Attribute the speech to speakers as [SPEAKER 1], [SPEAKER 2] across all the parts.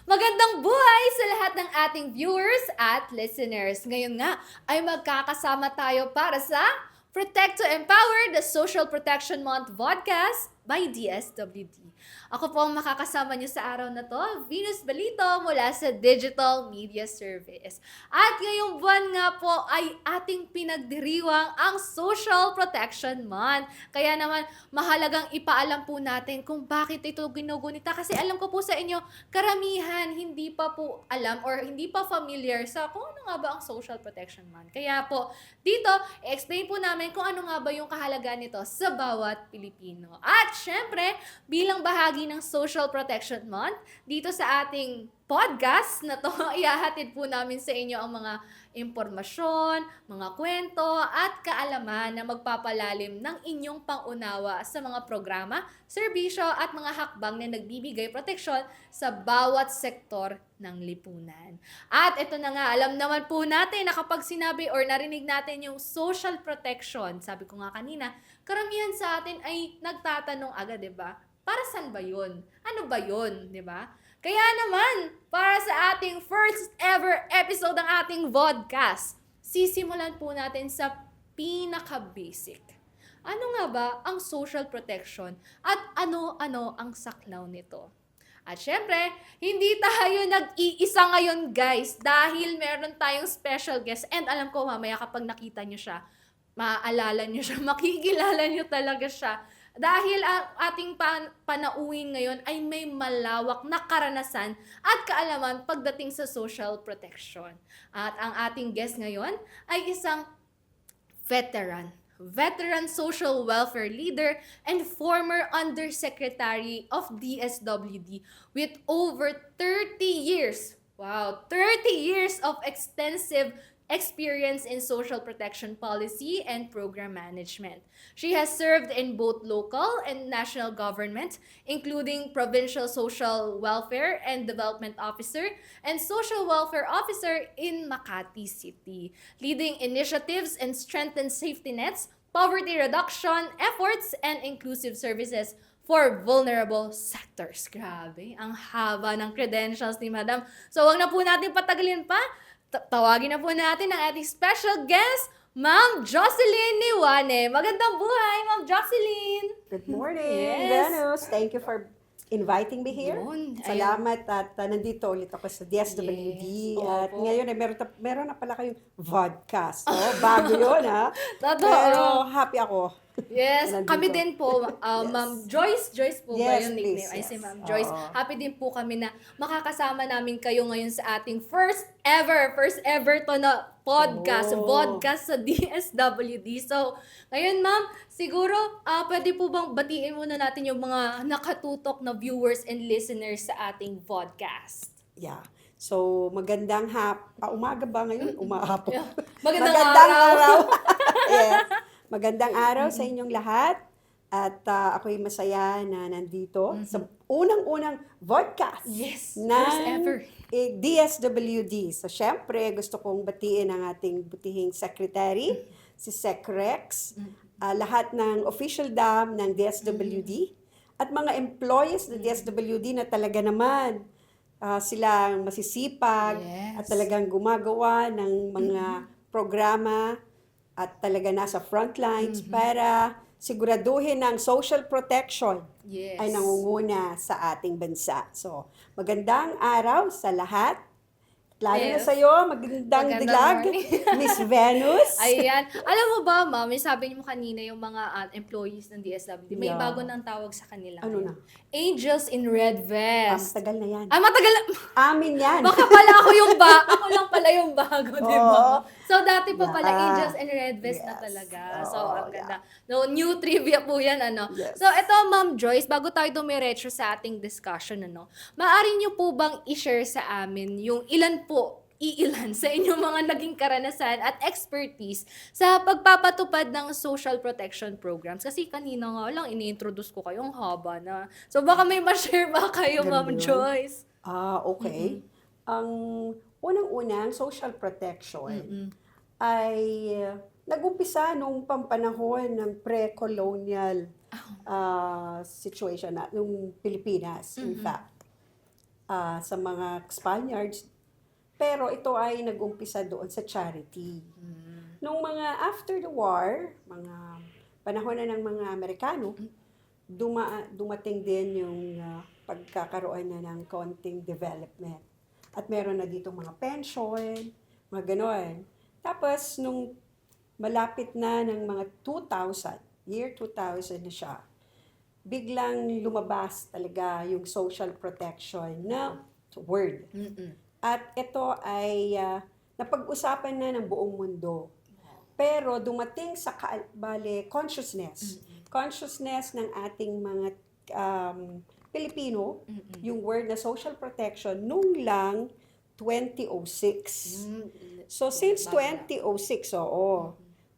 [SPEAKER 1] Magandang buhay sa lahat ng ating viewers at listeners. Ngayon nga ay magkakasama tayo para sa Protect to Empower the Social Protection Month podcast by DSWD. Ako po ang makakasama niyo sa araw na to, Venus Balito mula sa Digital Media Service. At ngayong buwan nga po ay ating pinagdiriwang ang Social Protection Month. Kaya naman mahalagang ipaalam po natin kung bakit ito ginugunita kasi alam ko po sa inyo, karamihan hindi pa po alam or hindi pa familiar sa kung ano nga ba ang Social Protection Month. Kaya po dito, explain po namin kung ano nga ba yung kahalagaan nito sa bawat Pilipino. At syempre, bilang bahagi ng Social Protection Month, dito sa ating podcast na to, ihahatid po namin sa inyo ang mga impormasyon, mga kwento, at kaalaman na magpapalalim ng inyong pangunawa sa mga programa, serbisyo, at mga hakbang na nagbibigay proteksyon sa bawat sektor ng lipunan. At ito na nga, alam naman po natin na kapag sinabi or narinig natin yung social protection, sabi ko nga kanina, karamihan sa atin ay nagtatanong agad, 'di ba? Para saan ba 'yun? Ano ba 'yun, 'di ba? Kaya naman, para sa ating first ever episode ng ating vodcast, sisimulan po natin sa pinaka-basic. Ano nga ba ang social protection at ano-ano ang saklaw nito? At syempre, hindi tayo nag-iisa ngayon guys dahil meron tayong special guest and alam ko mamaya kapag nakita nyo siya, maaalala nyo siya, makikilala nyo talaga siya. Dahil ang ating panauhin ngayon ay may malawak na karanasan at kaalaman pagdating sa social protection. At ang ating guest ngayon ay isang veteran social welfare leader and former undersecretary of DSWD with over 30 years. Wow, 30 years of extensive experience in social protection policy and program management. She has served in both local and national government, including Provincial Social Welfare and Development Officer and Social Welfare Officer in Makati City, leading initiatives and strengthen safety nets, poverty reduction efforts, and inclusive services for vulnerable sectors. Grabe, ang haba ng credentials ni Madam. So, wag na po natin patagalin pa. Tawagin na po natin ang ating special guest, Ma'am Jocelyn Niwane. Magandang buhay, Ma'am Jocelyn!
[SPEAKER 2] Good morning,
[SPEAKER 1] Yes.
[SPEAKER 2] Venus. Thank you for inviting me here.
[SPEAKER 1] Yun, ayun.
[SPEAKER 2] Salamat at nandito ulit ako sa DSWD.
[SPEAKER 1] Yes,
[SPEAKER 2] At
[SPEAKER 1] opo.
[SPEAKER 2] ngayon ay meron na pala kayong vodcast. Bago yun ha.
[SPEAKER 1] Totoo.
[SPEAKER 2] Pero happy ako.
[SPEAKER 1] Yes,
[SPEAKER 2] Nandito.
[SPEAKER 1] kami din po,
[SPEAKER 2] Yes.
[SPEAKER 1] Ma'am Joyce. Joyce po ba
[SPEAKER 2] Yes,
[SPEAKER 1] yung nickname?
[SPEAKER 2] please,
[SPEAKER 1] Ay, si
[SPEAKER 2] yes.
[SPEAKER 1] Ma'am Joyce.
[SPEAKER 2] Oo.
[SPEAKER 1] Happy din po kami na makakasama namin kayo ngayon sa ating first ever to na podcast,
[SPEAKER 2] Oh.
[SPEAKER 1] vodcast sa DSWD. So, ngayon ma'am, siguro pwede po bang batiin muna natin yung mga nakatutok na viewers and listeners sa ating vodcast?
[SPEAKER 2] Yeah. So, magandang umaga ba ngayon? Umahapon.
[SPEAKER 1] Yeah. Magandang
[SPEAKER 2] araw. Yes. Magandang araw sa inyong lahat. At ako'y masaya na nandito sa unang-unang vodcast
[SPEAKER 1] Yes,
[SPEAKER 2] ng
[SPEAKER 1] first ever.
[SPEAKER 2] DSWD. So, syempre, gusto kong batiin ang ating butihing secretary, si Sec Rex, lahat ng official dam ng DSWD, at mga employees ng DSWD na talaga naman silang masisipag
[SPEAKER 1] Yes.
[SPEAKER 2] at talagang gumagawa ng mga programa at talaga nasa front lines para siguraduhin ng social protection
[SPEAKER 1] Yes.
[SPEAKER 2] ay nangunguna sa ating bansa. So, magandang araw sa lahat. Lalo na
[SPEAKER 1] Yes.
[SPEAKER 2] sa iyo, magandang
[SPEAKER 1] Magandang
[SPEAKER 2] dilag,
[SPEAKER 1] morning.
[SPEAKER 2] Miss Venus.
[SPEAKER 1] Ayan. Alam mo ba, ma'am, may sabi niyo kanina yung mga employees ng DSWD, may
[SPEAKER 2] Yeah.
[SPEAKER 1] bago ng tawag sa kanila.
[SPEAKER 2] Ano
[SPEAKER 1] ngayon.
[SPEAKER 2] na?
[SPEAKER 1] Angels in Red Vest.
[SPEAKER 2] Tagal na yan.
[SPEAKER 1] Matagal na.
[SPEAKER 2] Amin yan.
[SPEAKER 1] Baka pala ako ako lang pala yung bago, di ba?
[SPEAKER 2] Oo.
[SPEAKER 1] So, dati pa pala
[SPEAKER 2] Yeah.
[SPEAKER 1] Angels in Red Vest na
[SPEAKER 2] Yes.
[SPEAKER 1] talaga. So,
[SPEAKER 2] Oo,
[SPEAKER 1] ang ganda. No, new trivia po yan, ano.
[SPEAKER 2] Yes.
[SPEAKER 1] So, ito, Ma'am Joyce, bago tayo dumiretso sa ating discussion, ano, maaari niyo po bang i-share sa amin yung ilan sa inyong mga naging karanasan at expertise sa pagpapatupad ng social protection programs? Kasi kanina nga lang, ini-introduce ko kayong haba na. So, baka may ma-share ba kayo,
[SPEAKER 2] Ganda
[SPEAKER 1] Ma'am
[SPEAKER 2] yun.
[SPEAKER 1] Joyce?
[SPEAKER 2] Okay. Ang unang-unang social protection ay nag-umpisa nung pampanahon ng pre-colonial situation na nung Pilipinas, in fact. sa mga Spaniards. Pero ito ay nag-umpisa doon sa charity. Nung mga after the war, mga panahon na ng mga Amerikano, dumating din yung pagkakaroon na ng konting development. At meron na dito mga pension, mga ganon. Tapos, nung malapit na ng mga 2000, year 2000 na siya, biglang lumabas talaga yung social protection na word. At ito ay napag-usapan na ng buong mundo. Pero dumating sa consciousness ng ating mga Pilipino, yung word na social protection, nung lang 2006. So since 2006,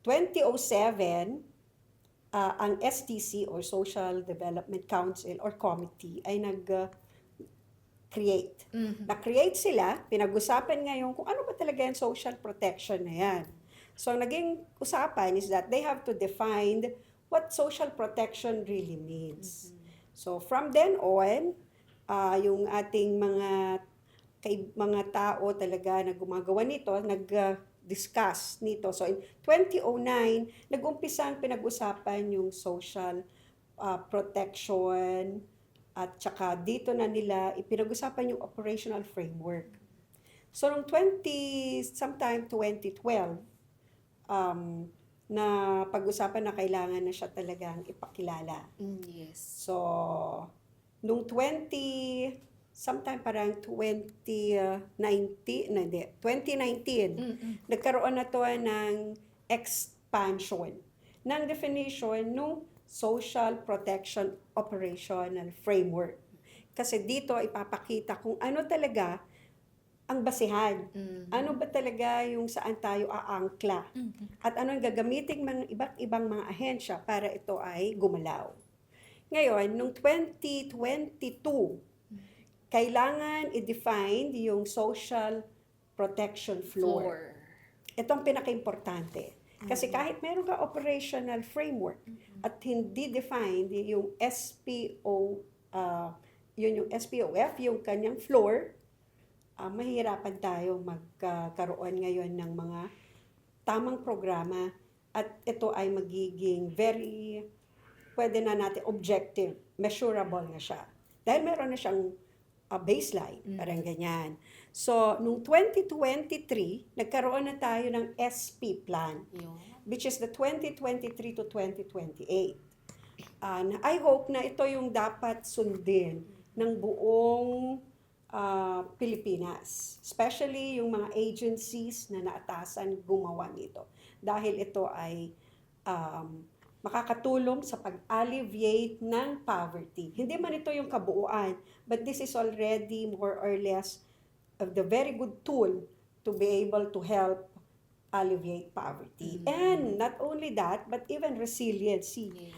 [SPEAKER 2] 2007, ang STC or Social Development Council or Committee ay nag-create. Na-create sila, pinag-usapan ngayon kung ano ba talaga yung social protection na yan. So, naging usapan is that they have to define what social protection really means. So, from then on, yung ating mga tao talaga na gumagawa nito, nag-discuss nito. So, in 2009, nag-umpisang pinag-usapan yung social protection at saka dito na nila ipinag-usapan yung operational framework. So, noong sometime 2012, na pag-usapan na kailangan na siya talagang ipakilala.
[SPEAKER 1] Yes.
[SPEAKER 2] So, nung sometime parang 2019, nagkaroon na to ng expansion ng definition ng Social Protection Operational Framework. Kasi dito ipapakita kung ano talaga ang basihan. Ano ba talaga yung saan tayo aangkla? At ano yung gagamitin mga iba't ibang mga ahensya para ito ay gumalaw. Ngayon, nung 2022, kailangan i-define yung social protection floor. Ito ang pinaka-importante. Kasi kahit meron ka operational framework at hindi defined yung yung SPOF, yung kanyang floor, mahihirapan tayo magkaroon ngayon ng mga tamang programa at ito ay magiging pwede na natin objective, measurable na siya. Dahil meron na siyang baseline, parang ganyan. So, noong 2023, nagkaroon na tayo ng SP plan, which is the 2023 to 2028. I hope na ito yung dapat sundin ng buong Pilipinas. Especially yung mga agencies na naatasan gumawa nito. Dahil ito ay makakatulong sa pag-alleviate ng poverty. Hindi man ito yung kabuuan, but this is already more or less of the very good tool to be able to help alleviate poverty. And not only that, but even resiliency.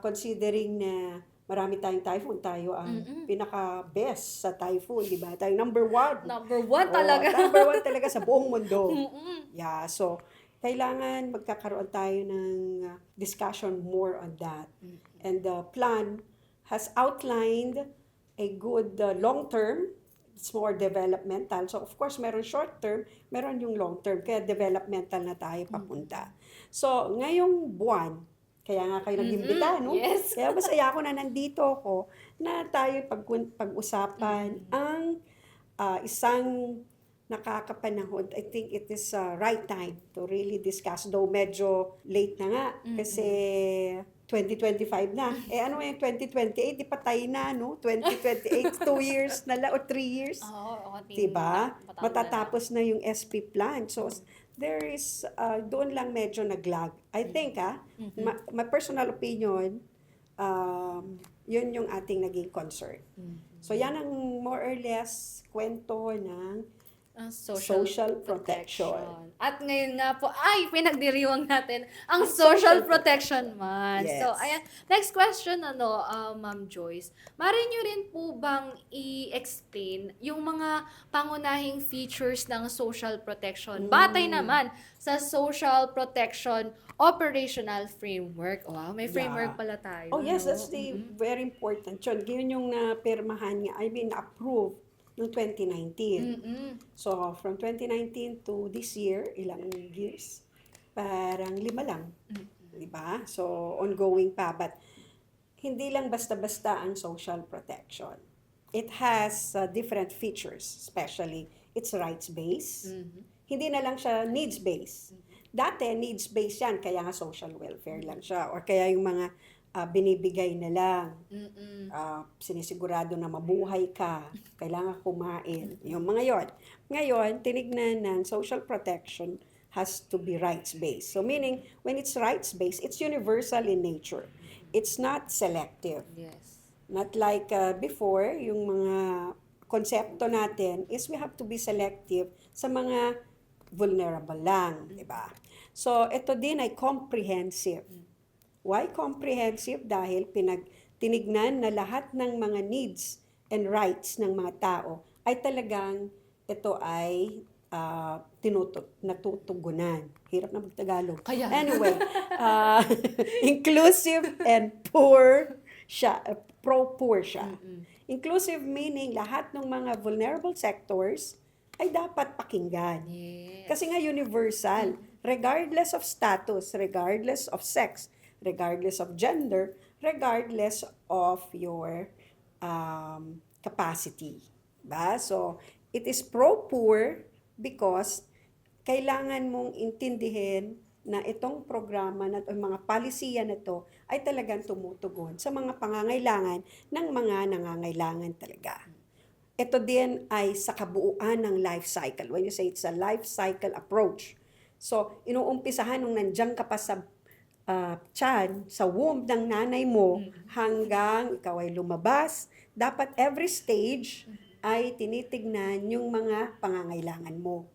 [SPEAKER 2] Considering na marami tayong typhoon, tayo ang pinaka-best sa typhoon, di ba? Tayo number one.
[SPEAKER 1] Number one talaga.
[SPEAKER 2] Number one talaga sa buong mundo. Yeah, so kailangan magkakaroon tayo ng discussion more on that. And the plan has outlined a good long-term, it's more developmental. So of course, meron short-term, meron yung long-term, kaya developmental na tayo papunta. So ngayong buwan, kaya nga kayo nag-imbita, no?
[SPEAKER 1] Yes.
[SPEAKER 2] Kaya masaya ako na nandito ako na tayo pag-usapan ang isang nakakapanahon. I think it is right time to really discuss. Though medyo late na nga kasi 2025 na. Ano yung 2028? Di patay na, no? 2028, 2 years na lang o 3 years. Diba? Matatapos na yung SP plan. So, there is, doon lang medyo naglag. I think, my personal opinion, yun yung ating naging concern. So, yan ang more or less kwento ng social protection.
[SPEAKER 1] At ngayon nga po, ay, pinagdiriwang natin ang Social Protection Month.
[SPEAKER 2] Yes.
[SPEAKER 1] So, ayan. Next question, Ma'am Joyce. Mari nyo rin po bang i-explain yung mga pangunahing features ng social protection? Batay naman sa Social Protection Operational Framework. Wow, may framework pala tayo.
[SPEAKER 2] Oh yes,
[SPEAKER 1] no?
[SPEAKER 2] that's the very important yun. Yun yung napirmahan niya, I mean, approved noong 2019.
[SPEAKER 1] Mm-mm.
[SPEAKER 2] So, from 2019 to this year, ilang years? Parang 5 lang. Di ba? So, ongoing pa. But, hindi lang basta-basta ang social protection. It has different features, especially it's rights-based. Hindi na lang siya needs-based. Dati, needs-based yan, kaya nga social welfare lang siya. Or kaya yung mga binibigay na lang. Sinisigurado na mabuhay ka, kailangan kumain. Yung mga yon. Ngayon, tinignan ng social protection has to be rights-based. So meaning, when it's rights-based, it's universal in nature. It's not selective.
[SPEAKER 1] Yes.
[SPEAKER 2] Not like before, yung mga konsepto natin is we have to be selective sa mga vulnerable lang, di ba? So, ito din ay comprehensive. Why comprehensive? Dahil tinignan na lahat ng mga needs and rights ng mga tao ay talagang ito ay natutugunan. Hirap na magtagalog.
[SPEAKER 1] Kaya.
[SPEAKER 2] Anyway, inclusive and poor siya, pro-poor siya. Inclusive meaning lahat ng mga vulnerable sectors ay dapat pakinggan.
[SPEAKER 1] Yes.
[SPEAKER 2] Kasi nga universal, regardless of status, regardless of sex, regardless of gender, regardless of your capacity. Ba? So, it is pro-poor because kailangan mong intindihin na itong programa na mga palisiya na to ay talagang tumutugon sa mga pangangailangan ng mga nangangailangan talaga. Ito din ay sa kabuuan ng life cycle. When you say it's a life cycle approach. So, inuumpisahan nung nandiyan ka pa sa tiyan, sa womb ng nanay mo, hanggang ikaw ay lumabas. Dapat every stage ay tinitignan yung mga pangangailangan mo.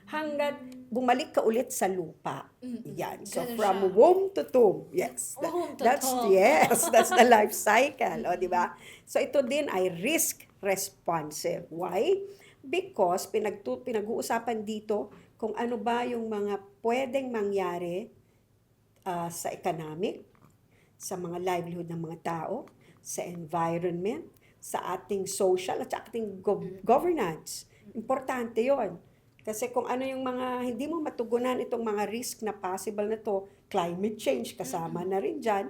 [SPEAKER 2] Hanggat bumalik ka ulit sa lupa. Yan. So,
[SPEAKER 1] Ganun
[SPEAKER 2] from
[SPEAKER 1] siya.
[SPEAKER 2] womb to tomb. Yes.
[SPEAKER 1] Womb to
[SPEAKER 2] That's,
[SPEAKER 1] tomb.
[SPEAKER 2] yes, that's the life cycle. O, di ba? So, ito din ay risk responsive. Why? Because pinag-uusapan dito kung ano ba yung mga pwedeng mangyari sa economic, sa mga livelihood ng mga tao, sa environment, sa ating social at sa ating governance. Importante yon. Kasi kung ano yung mga hindi mo matugunan itong mga risk na possible na to, climate change kasama na rin dyan,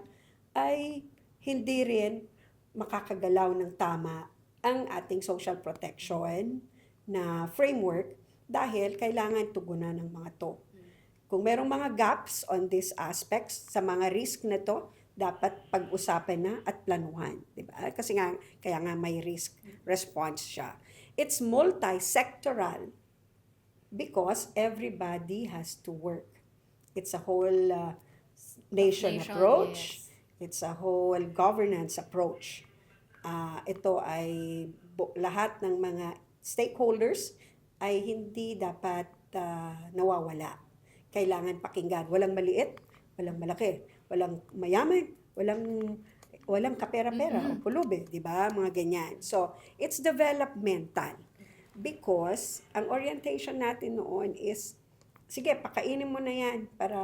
[SPEAKER 2] ay hindi rin makakagalaw ng tama ang ating social protection na framework dahil kailangan tugunan ng mga to. Kung merong mga gaps on these aspects sa mga risk na to, dapat pag-usapan na at planuhan. Diba? Kasi nga, kaya nga may risk response siya. It's multi-sectoral because everybody has to work. It's a whole nation approach.
[SPEAKER 1] Yes.
[SPEAKER 2] It's a whole governance approach. Ito ay lahat ng mga stakeholders ay hindi dapat nawawala. Kailangan pakinggan. Walang maliit, walang malaki, walang mayaman, walang kapera-pera o pulubi, di ba? Mga ganyan. So, it's developmental because ang orientation natin noon is, sige, pakainin mo na yan para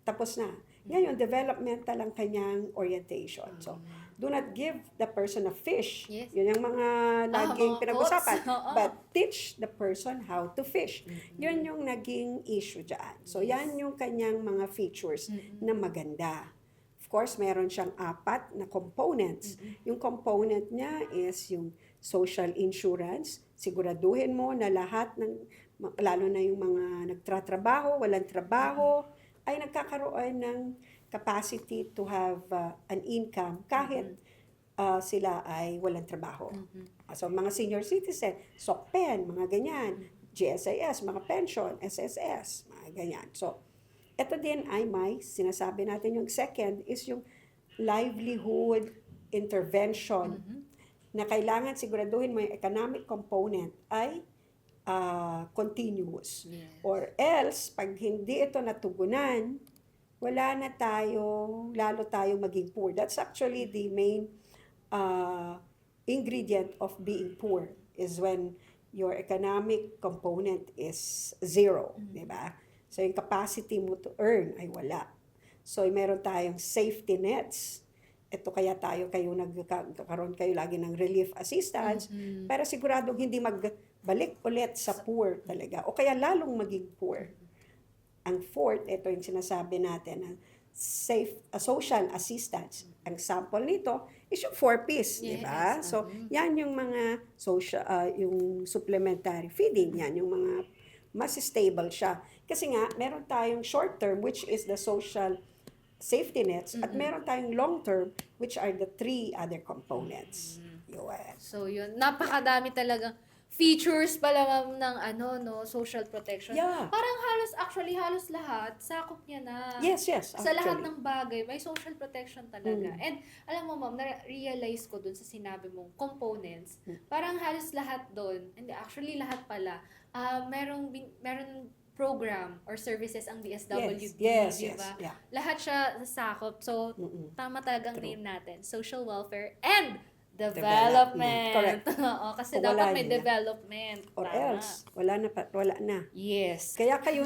[SPEAKER 2] tapos na. Ngayon, developmental ang kanyang orientation. So, do not give the person a fish.
[SPEAKER 1] Yes.
[SPEAKER 2] Yun yung mga laging
[SPEAKER 1] mga
[SPEAKER 2] pinag-usapan.
[SPEAKER 1] quotes. Oo.
[SPEAKER 2] But teach the person how to fish. Yun yung naging issue dyan. So, yan yung kanyang mga features na maganda. Of course, meron siyang 4 na components. Yung component niya is yung social insurance. Siguraduhin mo na lahat ng, lalo na yung mga nagtratrabaho, walang trabaho, ay nagkakaroon ng capacity to have an income kahit sila ay walang trabaho. So, mga senior citizen, SOCPEN, mga ganyan, GSIS, mga pension, SSS, mga ganyan. So, ito din ay may sinasabi natin yung second is yung livelihood intervention na kailangan siguraduhin mo yung economic component ay continuous.
[SPEAKER 1] Yes.
[SPEAKER 2] Or else, pag hindi ito natugunan, wala na tayo, lalo tayo maging poor. That's actually the main ingredient of being poor is when your economic component is 0, di ba? So, yung capacity mo to earn ay wala. So, meron tayong safety nets ito kaya kayo nagkakaroon kayo lagi ng relief assistance para siguradong hindi magbalik ulit sa poor talaga o kaya lalong maging poor. Ang fourth, ito yung sinasabi natin, social assistance. Ang sample nito is yung 4Ps, di ba? So, yan yung mga social, yung supplementary feeding, yan yung mga mas stable siya. Kasi nga, meron tayong short term, which is the social safety nets, at meron tayong long term, which are the 3 other components. Yun.
[SPEAKER 1] So yun, napakadami talagang features pala ma'am ng social protection.
[SPEAKER 2] Yeah.
[SPEAKER 1] Parang halos lahat, sakop niya na.
[SPEAKER 2] Yes,
[SPEAKER 1] Sa lahat
[SPEAKER 2] actually.
[SPEAKER 1] ng bagay, may social protection talaga. And alam mo ma'am, na-realize ko dun sa sinabi mong components, parang halos lahat dun, hindi actually lahat pala, merong program or services ang DSWD,
[SPEAKER 2] Yes,
[SPEAKER 1] di
[SPEAKER 2] yes,
[SPEAKER 1] ba?
[SPEAKER 2] yeah.
[SPEAKER 1] Lahat siya sakop. So, tama talagang name natin. Social welfare and development.
[SPEAKER 2] Correct.
[SPEAKER 1] Oo, kasi
[SPEAKER 2] Kung
[SPEAKER 1] dapat
[SPEAKER 2] wala
[SPEAKER 1] may
[SPEAKER 2] yun,
[SPEAKER 1] development.
[SPEAKER 2] Or
[SPEAKER 1] Tama.
[SPEAKER 2] else, wala na.
[SPEAKER 1] Yes.
[SPEAKER 2] Kaya kayo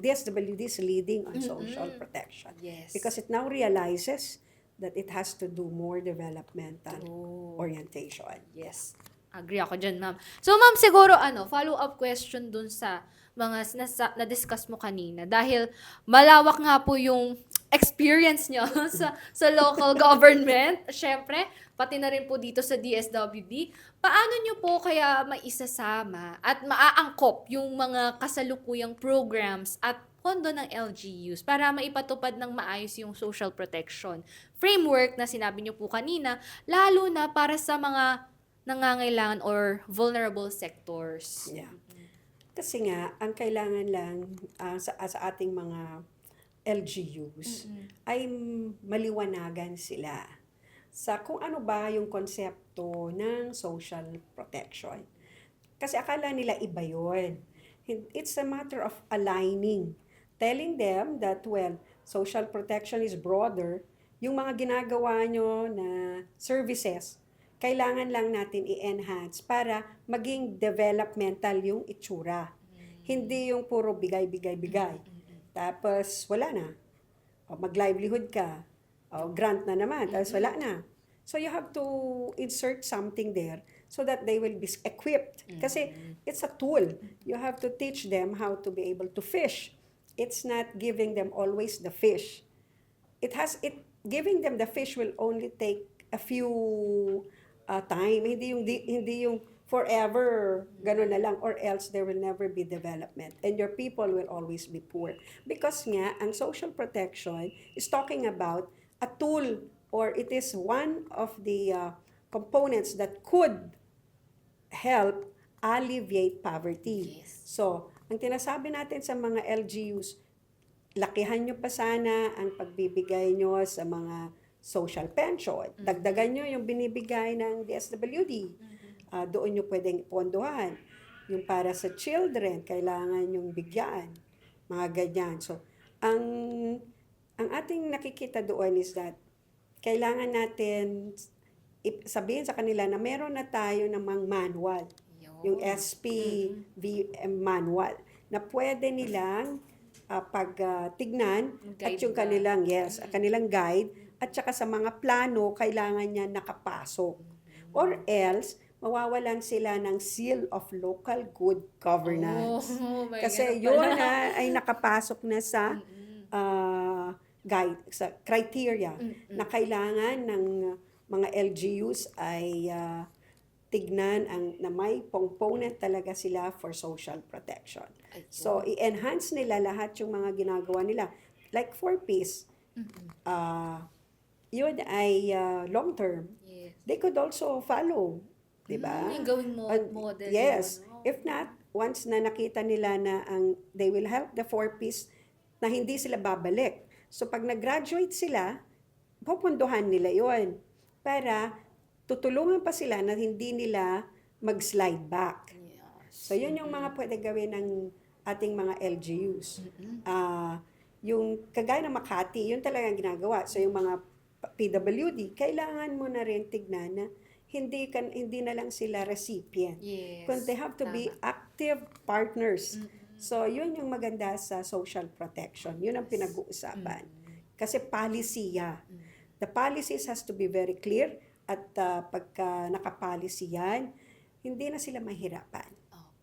[SPEAKER 2] DSWD is leading on social protection.
[SPEAKER 1] Yes.
[SPEAKER 2] Because it now realizes that it has to do more developmental
[SPEAKER 1] True.
[SPEAKER 2] orientation.
[SPEAKER 1] Yes. Agree ako dyan, ma'am. So, ma'am, siguro, follow-up question dun sa mga na-discuss mo kanina. Dahil malawak nga po yung experience nyo sa local government. Siyempre, pati na rin po dito sa DSWD. Paano nyo po kaya maisasama at maaangkop yung mga kasalukuyang programs at pondo ng LGUs para maipatupad ng maayos yung social protection framework na sinabi nyo po kanina, lalo na para sa mga nangangailangan or vulnerable sectors?
[SPEAKER 2] Yeah. Kasi nga, ang kailangan lang sa ating mga LGUs ay maliwanagan sila sa kung ano ba yung konsepto ng social protection. Kasi akala nila iba yun. It's a matter of aligning. Telling them that, social protection is broader. Yung mga ginagawa nyo na services, kailangan lang natin i-enhance para maging developmental yung itsura. Hindi yung puro bigay. Tapos wala na. O, mag-livelihood ka. O, grant na naman. Tapos wala na. So you have to insert something there so that they will be equipped. Kasi it's a tool. You have to teach them how to be able to fish. It's not giving them always the fish. Giving them the fish will only take a few time. Hindi yung forever gano'n na lang, or else there will never be development and your people will always be poor. Because nga, ang social protection is talking about a tool, or it is one of the components that could help alleviate poverty.
[SPEAKER 1] Yes.
[SPEAKER 2] So, ang tinasabi natin sa mga LGUs, lakihan nyo pa sana ang pagbibigay nyo sa mga social pension. Dagdagan nyo yung binibigay ng DSWD. Doon nyo pwedeng pondohan. Yung para sa children, kailangan yung bigyan. Mga ganyan. So, ang ating nakikita doon is that kailangan natin sabihin sa kanila na meron na tayo namang manual. Yung SPVM manual na pwede nilang tignan at yung kanilang kanilang guide at saka sa mga plano kailangan niya nakapasok. Or else mawawalan sila ng seal of local good governance. Kasi yun ay nakapasok na sa guide, sa criteria na kailangan ng mga LGUs ay tignan na may component talaga sila for social protection. So, i-enhance nila lahat yung mga ginagawa nila. Like 4Ps, yun ay long term.
[SPEAKER 1] Yes.
[SPEAKER 2] They could also follow. Diba?
[SPEAKER 1] Yung gawing model.
[SPEAKER 2] Yes.
[SPEAKER 1] Yun, no?
[SPEAKER 2] If not, once na nakita nila na they will help the 4Ps na hindi sila babalik. So, pag nag-graduate sila, pupunduhan nila yon para tutulungan pa sila na hindi nila mag-slide back.
[SPEAKER 1] Yes.
[SPEAKER 2] So, yun yung mga pwede gawin ng ating mga LGUs. Yung kagaya ng Makati, yun talagang ginagawa. So, yung mga PWD, kailangan mo na rin tignan na hindi na lang sila recipient.
[SPEAKER 1] Yes.
[SPEAKER 2] But they have to be active partners. So, yun yung maganda sa social protection. Yun ang pinag-uusapan. Kasi palisiya. the policies has to be very clear at pagka nakapolicy yan, hindi na sila mahirapan.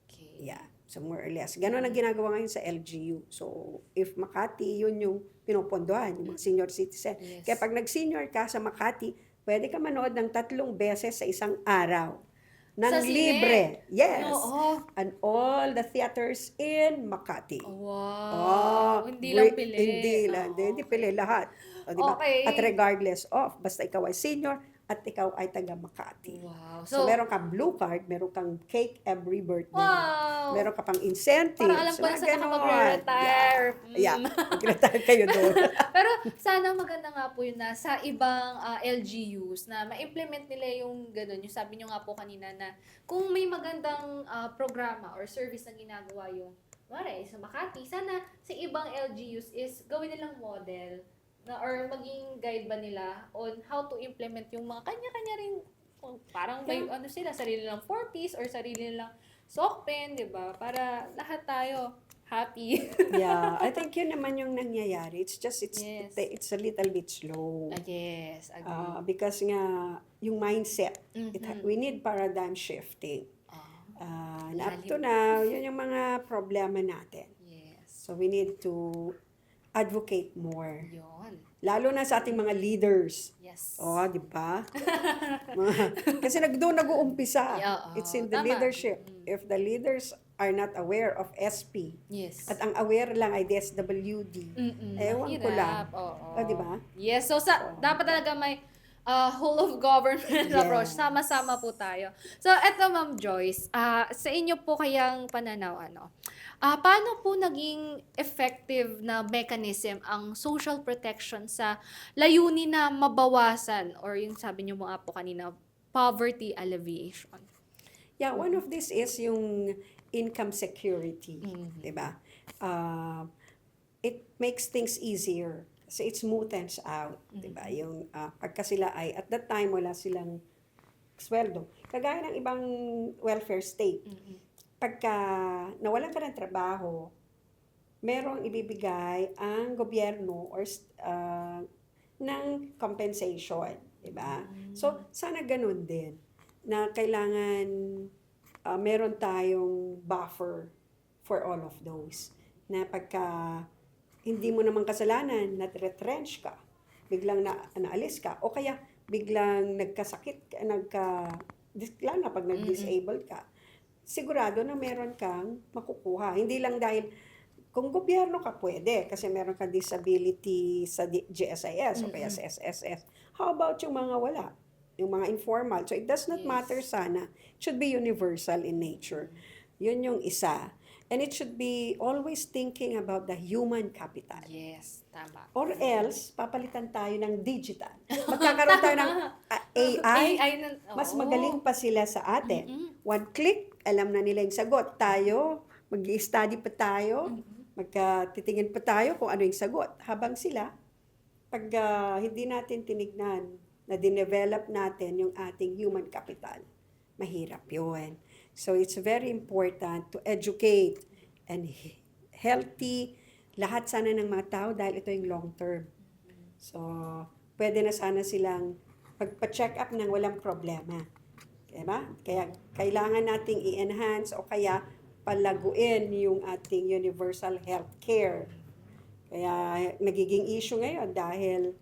[SPEAKER 1] Okay.
[SPEAKER 2] Yeah. So more or less. Ganon ang ginagawa ngayon sa LGU. So if Makati, yun yung pinupondohan, yung mga senior citizen.
[SPEAKER 1] Yes.
[SPEAKER 2] Kaya pag nag-senior ka sa Makati, pwede ka manood ng 3 beses sa isang araw. Nang
[SPEAKER 1] Sa sine?
[SPEAKER 2] libre. Yes.
[SPEAKER 1] Oo.
[SPEAKER 2] And all the theaters in Makati.
[SPEAKER 1] Wow. Hindi lang pili.
[SPEAKER 2] Hindi lang. Hindi pili lahat. O, diba?
[SPEAKER 1] Okay.
[SPEAKER 2] At regardless of, basta ikaw ay senior at ikaw ay taga Makati.
[SPEAKER 1] Wow.
[SPEAKER 2] So, meron kang blue card, meron kang cake every birthday.
[SPEAKER 1] Wow.
[SPEAKER 2] Meron ka pang incentives.
[SPEAKER 1] Parang alam ko na
[SPEAKER 2] mga
[SPEAKER 1] saan
[SPEAKER 2] ganon.
[SPEAKER 1] ako mag-retire.
[SPEAKER 2] Yeah. Mag-retire kayo doon.
[SPEAKER 1] Pero sana maganda nga po yun na sa ibang LGUs na ma-implement nila yung gano'n. Yung sabi nyo nga po kanina na kung may magandang programa or service na ginagawa yung sa Makati, sana sa ibang LGUs is gawin nilang model na or maging guide ba nila on how to implement yung mga kanya-kanya rin parang may sila, sarili lang 4-piece or sarili lang sock pen, di ba? Para lahat tayo happy.
[SPEAKER 2] Yeah, I think yun naman yung nangyayari. It's just,
[SPEAKER 1] Yes.
[SPEAKER 2] it's a little bit slow.
[SPEAKER 1] Yes, agree.
[SPEAKER 2] Because nga, yung mindset,
[SPEAKER 1] Mhm.
[SPEAKER 2] we need paradigm shifting. And up
[SPEAKER 1] lalim.
[SPEAKER 2] to now, yun yung mga problema natin.
[SPEAKER 1] Yes.
[SPEAKER 2] So we need to advocate more.
[SPEAKER 1] Yun.
[SPEAKER 2] Lalo na sa ating mga leaders.
[SPEAKER 1] Yes.
[SPEAKER 2] Oh, di ba? Kasi doon nag-uumpisa.
[SPEAKER 1] Yeah,
[SPEAKER 2] It's in the
[SPEAKER 1] tama.
[SPEAKER 2] leadership. If the leaders are not aware of SP,
[SPEAKER 1] Yes.
[SPEAKER 2] at ang aware lang ay DSWD, ewan ko lang.
[SPEAKER 1] Oo.
[SPEAKER 2] Oh, di ba?
[SPEAKER 1] Yes, so dapat talaga may whole of government
[SPEAKER 2] Yes.
[SPEAKER 1] approach. Sama-sama po tayo. So, eto Ma'am Joyce, sa inyo po kayang pananaw, paano po naging effective na mechanism ang social protection sa layunin na mabawasan or yung sabi niyo mga po kanina, poverty alleviation?
[SPEAKER 2] Yeah, one of this is yung income security,
[SPEAKER 1] Mhm.
[SPEAKER 2] 'di ba? It makes things easier kasi it smoothens out, 'di ba? Yung pagka sila ay at that time wala silang sweldo. Kagaya ng ibang welfare state. Pagka nawalan ka ng trabaho, merong ibibigay ang gobyerno or ng compensation, 'di ba? So sana ganun din na kailangan meron tayong buffer for all of those. Na pagka hindi mo naman kasalanan, na-retrench ka, biglang naalis ka, o kaya biglang nagkasakit, lalo na pag nag-disabled ka, sigurado na meron kang makukuha. Hindi lang dahil, kung gobyerno ka pwede, kasi meron kang disability sa GSIS o kaya sa SSS. How about yung mga wala? Yung mga informal. So it does not matter sana. It should be universal in nature. Yun yung isa. And it should be always thinking about the human capital.
[SPEAKER 1] Yes, tama.
[SPEAKER 2] Or else, papalitan tayo ng digital. Magkakaroon tayo ng AI. Mas magaling pa sila sa atin. One click, alam na nila yung sagot. Tayo, mag-i-study pa tayo, magtitingin pa tayo kung ano yung sagot. Habang sila, pag hindi natin tinignan, na dinevelop natin yung ating human capital, mahirap yun. So it's very important to educate and healthy lahat sana ng mga tao dahil ito yung long term. So, pwede na sana silang pagpa-check up nang walang problema. Diba? Kaya kailangan nating i-enhance o kaya palaguin yung ating universal health care. Kaya nagiging issue ngayon dahil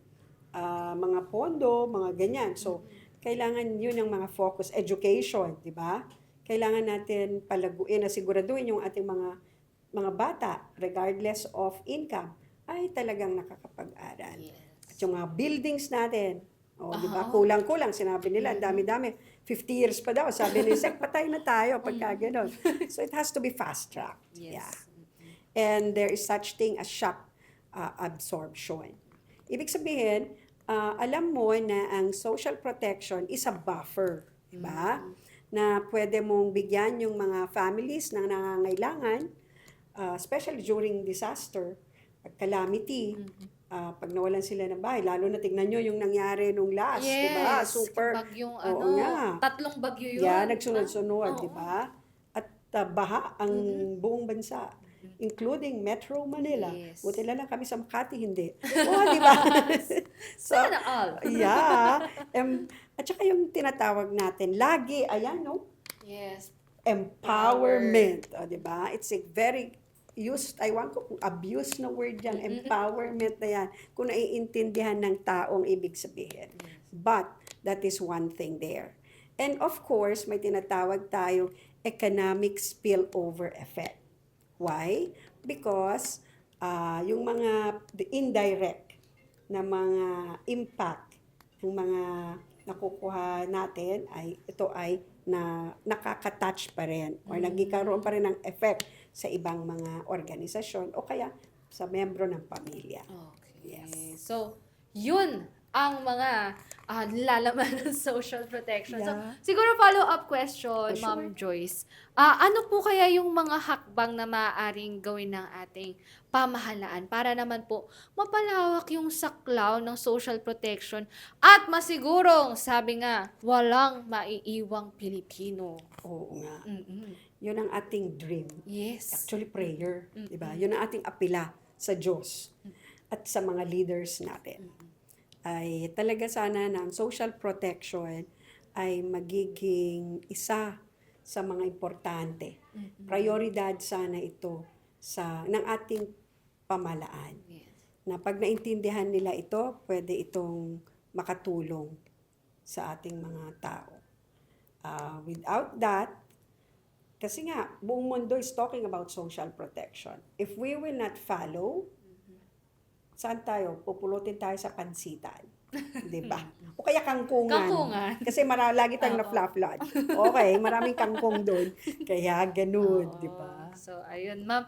[SPEAKER 2] mga pondo, mga ganyan. So, kailangan yun ang mga focus. Education, di ba? Kailangan natin palaguin na siguraduhin yung ating mga bata, regardless of income, ay talagang nakakapag-aral.
[SPEAKER 1] Yes.
[SPEAKER 2] At yung mga buildings natin, di ba? Kulang-kulang, sinabi nila, ang dami-dami. 50 years pa daw, sabi ni Sek, patay na tayo pagka gano'n. So, it has to be fast-tracked.
[SPEAKER 1] Yes.
[SPEAKER 2] Yeah. And there is such thing as shock absorption. Ibig sabihin, alam mo na ang social protection is a buffer, di ba? Na pwede mong bigyan yung mga families na nangangailangan, especially during disaster, calamity, pag nawalan sila ng bahay, lalo na tignan nyo yung nangyari nung last,
[SPEAKER 1] Yes.
[SPEAKER 2] di ba? Super,
[SPEAKER 1] Bagyong
[SPEAKER 2] oo nga.
[SPEAKER 1] 3 bagyo yun.
[SPEAKER 2] Yeah, nagsunod-sunod,
[SPEAKER 1] Oo.
[SPEAKER 2] di ba? At baha ang buong bansa. including Metro Manila.
[SPEAKER 1] Yes.
[SPEAKER 2] Buti lang kami sa Makati, hindi. Oo, di ba? So,
[SPEAKER 1] Sana all.
[SPEAKER 2] yeah. At saka yung tinatawag natin, lagi, ayan, no?
[SPEAKER 1] Yes.
[SPEAKER 2] Empowerment. O, di ba? It's a very I want ko kung abuse na word yan, empowerment na yan, kung naiintindihan ng taong ibig sabihin. But, that is one thing there. And of course, may tinatawag tayo economic spillover effect. Why? Because yung mga indirect na mga impact ng mga nakukuha natin ito ay nakaka-touch pa rin or nagkakaroon pa rin ng effect sa ibang mga organisasyon o kaya sa membro ng pamilya.
[SPEAKER 1] Okay.
[SPEAKER 2] Yes.
[SPEAKER 1] So, yun ang mga nilalaman ng social protection. So,
[SPEAKER 2] Yeah.
[SPEAKER 1] siguro follow-up question,
[SPEAKER 2] Sure.
[SPEAKER 1] Ma'am Joyce. Ano po kaya yung mga hakbang na maaaring gawin ng ating pamahalaan para naman po mapalawak yung saklaw ng social protection at masigurong, sabi nga, walang maiiwang Pilipino?
[SPEAKER 2] Oo nga.
[SPEAKER 1] Mm-mm.
[SPEAKER 2] Yun ang ating dream.
[SPEAKER 1] Yes.
[SPEAKER 2] Actually, prayer. Diba? Yun ang ating apela sa Diyos at sa mga leaders natin. Ay talaga sana na ang social protection ay magiging isa sa mga importante. Prioridad sana ito ng ating pamahalaan.
[SPEAKER 1] Yes.
[SPEAKER 2] Na pag naintindihan nila ito, pwede itong makatulong sa ating mga tao. Without that, kasi nga, buong mundo is talking about social protection. If we will not follow, saan tayo? Pupulutin tayo sa pansitan. Di ba? O kaya kangkungan.
[SPEAKER 1] Kangkungan.
[SPEAKER 2] Kasi lagi tayong
[SPEAKER 1] Oo.
[SPEAKER 2] na-fla-flood. Okay, maraming kangkong doon. Kaya ganun,
[SPEAKER 1] Oo.
[SPEAKER 2] di ba?
[SPEAKER 1] So, ayun, ma'am.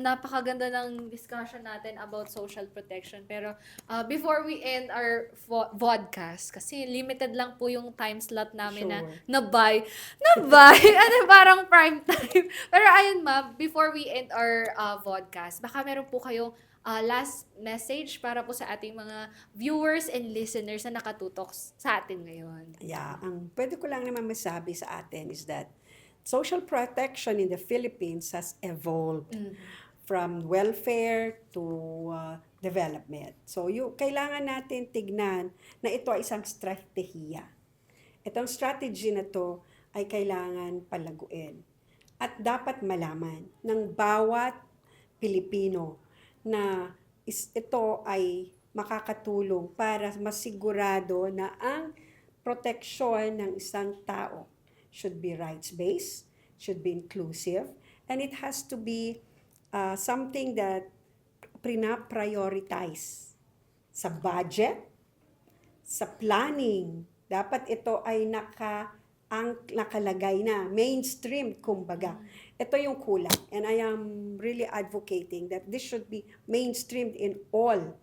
[SPEAKER 1] Napakaganda ng discussion natin about social protection. Pero, before we end our vodcast, kasi limited lang po yung time slot namin
[SPEAKER 2] Sure.
[SPEAKER 1] na buy, ano, parang prime time. Pero ayun, ma'am, before we end our vodcast, baka meron po kayong last message para po sa ating mga viewers and listeners na nakatutok sa atin ngayon.
[SPEAKER 2] Yeah, ang pwede ko lang naman masabi sa atin is that social protection in the Philippines has evolved from welfare to development. So, kailangan natin tignan na ito ay isang strategiya. Itong strategy na to ay kailangan palaguin. At dapat malaman ng bawat Pilipino na ito ay makakatulong para masigurado na ang proteksyon ng isang tao should be rights-based, should be inclusive, and it has to be something that prioritize sa budget, sa planning. Dapat ito ay nakalagay na, mainstream, kumbaga. Ito yung kulang. And I am really advocating that this should be mainstreamed in all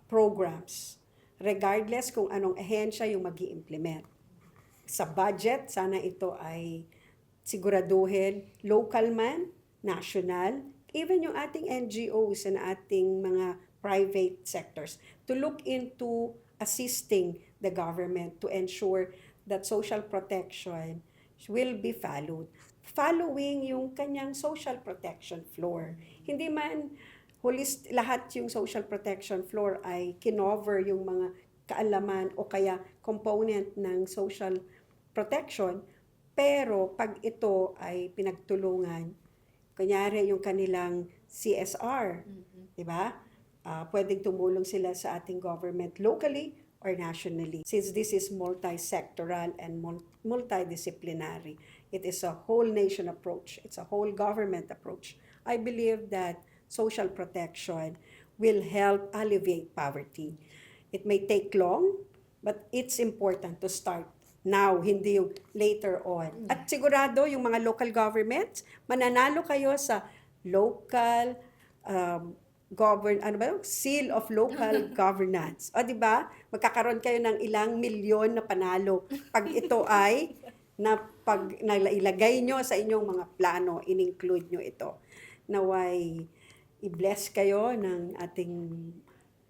[SPEAKER 2] programs, regardless kung anong ahensya yung mag-i-implement. Sa budget, sana ito ay siguraduhin, local man, national, even yung ating NGOs and ating mga private sectors, to look into assisting the government to ensure that social protection will be followed. Following yung kanyang social protection floor. Hindi man lahat yung social protection floor ay kinover yung mga kaalaman o kaya component ng social protection, pero pag ito ay pinagtulungan, kunyari yung kanilang CSR, di ba? Pwedeng tumulong sila sa ating government locally or nationally. Since this is multi-sectoral and multidisciplinary, it is a whole nation approach. It's a whole government approach. I believe that social protection will help alleviate poverty. It may take long, but it's important to start now, hindi yung later on. At sigurado yung mga local governments, mananalo kayo sa local seal of local governance. O di ba? Magkakaroon kayo ng ilang milyon na panalo pag ito ay pag nailagay nyo sa inyong mga plano, in-include nyo ito. Naway i-bless kayo ng ating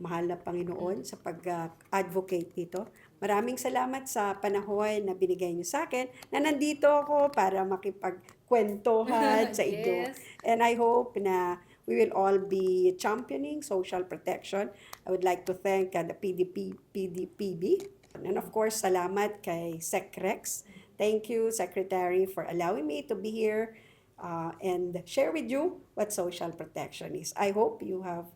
[SPEAKER 2] mahal na Panginoon sa pag-advocate dito. Maraming salamat sa panahon na binigay niyo sa akin na nandito ako para makipagkwentuhan sa inyo.
[SPEAKER 1] Yes.
[SPEAKER 2] And I hope na we will all be championing social protection. I would like to thank the PDPB. And of course, salamat kay SecRex. Thank you, Secretary, for allowing me to be here and share with you what social protection is. I hope you have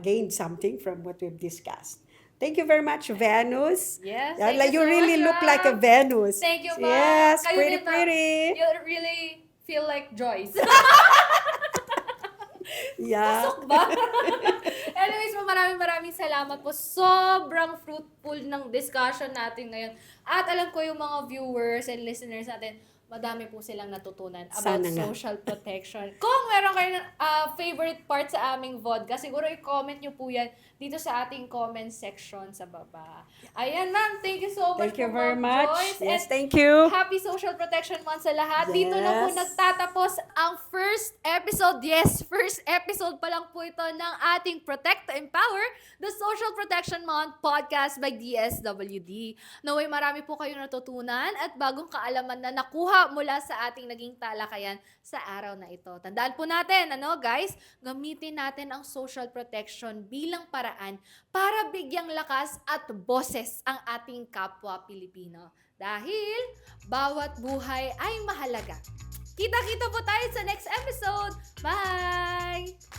[SPEAKER 2] gained something from what we've discussed. Thank you very much, Venus.
[SPEAKER 1] Yes,
[SPEAKER 2] Yeah,
[SPEAKER 1] thank
[SPEAKER 2] like
[SPEAKER 1] you
[SPEAKER 2] you
[SPEAKER 1] so
[SPEAKER 2] really
[SPEAKER 1] much,
[SPEAKER 2] look
[SPEAKER 1] ma'am.
[SPEAKER 2] like a Venus.
[SPEAKER 1] Thank you, ma'am.
[SPEAKER 2] Yes,
[SPEAKER 1] Kayo
[SPEAKER 2] pretty,
[SPEAKER 1] din, ma'am.
[SPEAKER 2] pretty.
[SPEAKER 1] You really feel like Joyce.
[SPEAKER 2] Yeah.
[SPEAKER 1] Pasok ba? Anyways, maraming salamat po. Sobrang fruitful ng discussion natin ngayon. At alam ko yung mga viewers and listeners natin, madami po silang natutunan about
[SPEAKER 2] Sana nga.
[SPEAKER 1] social protection. Kung meron kayong favorite part sa aming vodka, siguro i-comment nyo po yan dito sa ating comment section sa baba. Ayan, ma'am. Thank you so much
[SPEAKER 2] Thank you
[SPEAKER 1] po,
[SPEAKER 2] very
[SPEAKER 1] Ma'am
[SPEAKER 2] much.
[SPEAKER 1] Joyce.
[SPEAKER 2] Yes,
[SPEAKER 1] And
[SPEAKER 2] thank you.
[SPEAKER 1] Happy Social Protection Month sa lahat. Dito na po
[SPEAKER 2] Yes.
[SPEAKER 1] nagtatapos ang first episode. Yes, first episode pa lang po ito ng ating Protect to Empower, the Social Protection Month podcast by DSWD. Naway marami po kayong natutunan at bagong kaalaman na nakuha mula sa ating naging talakayan sa araw na ito. Tandaan po natin, guys, gamitin natin ang social protection bilang paraan para bigyang lakas at boses ang ating kapwa Pilipino. Dahil bawat buhay ay mahalaga. Kita-kita po tayo sa next episode. Bye!